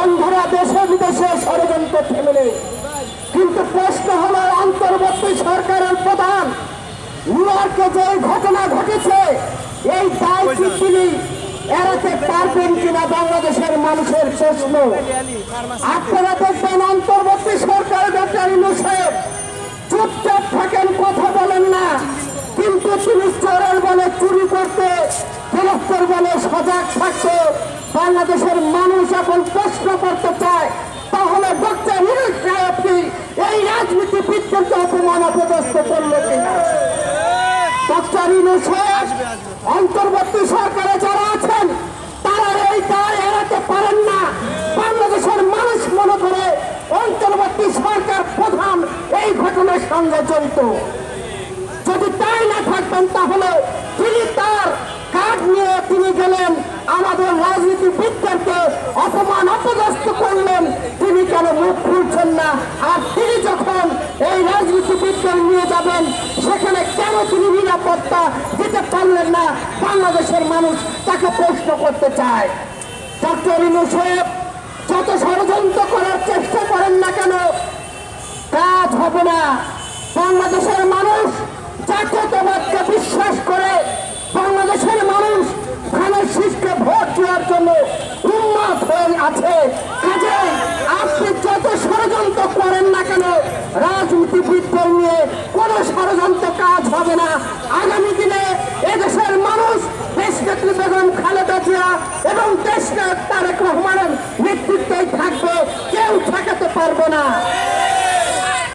বন্ধুরা দেশে বিদেশে ষড়যন্ত্র থেমে। কিন্তু প্রশ্ন হলো অন্তর্বর্তী সরকারের প্রধান নিউ ইয়র্কে যে ঘটনা ঘটেছে এই দায় কি তিনি এড়াতে পারবেন কিনা বাংলাদেশের মানুষের প্রশ্ন। আপনারা দেখবেন অন্তর্বর্তী সরকার ডক্টর ইউনূস সাহেব চুপচাপ থাকেন, কথা বলেন না, কিন্তু তিনি চোরের বলে চুরি করতে, গৃহস্থের বলে সজাগ থাকতে বাংলাদেশের মানুষ এখন প্রশ্ন করতে চায় তাহলে ডক্টর ইউনূস সাহেব কি এই রাজনীতিবিদদেরকে অপমান অপদস্থ করলো কিনা। ডক্টর ইউনূস সাহেব অন্তর্বর্তী সরকারে যারা আছেন তারা এই দায় এড়াতে পারেন না। বাংলাদেশের মানুষ মনে করে অন্তর্বর্তী সরকার প্রধান এই ঘটনার সঙ্গে জড়িত। যদি তাই না থাকবেন তাহলে তিনি তার কার্ড নিয়ে তিনি গেলেন, আমাদের রাজনীতিবিদদেরকে অপমান অপদস্থ করলেন, তিনি কেন মুখ খুলছেন না? আর তিনি যখন এই রাজনীতিবিদদের নিয়ে যাবেন সেখানে কেন তিনি নিরাপত্তা দিতে পারলেন না? বাংলাদেশের মানুষ তাকে প্রশ্ন করতে চায়। ডক্টর ইউনূস সাহেব যত ষড়যন্ত্র করার চেষ্টা করেন না কেন কাজ হবে না। বাংলাদেশের মানুষ জাতীয়তাবাদকে বিশ্বাস করে, বাংলাদেশের মানুষ ধানের শীষকে ভোট দেওয়ার জন্য উন্মাদ হয়ে আছে। কাজে আপনি যত ষড়যন্ত্র করেন না কেন রাজনীতিবিদদের নিয়ে কোন ষড়যন্ত্র কাজ হবে না। আগামী দিনে এদেশের মানুষ দেশনেত্রী বেগম খালেদা জিয়া এবং দেশনায়ক তারেক রহমানের নেতৃত্বেই থাকবে, কেউ ঠেকাতে পারবে না।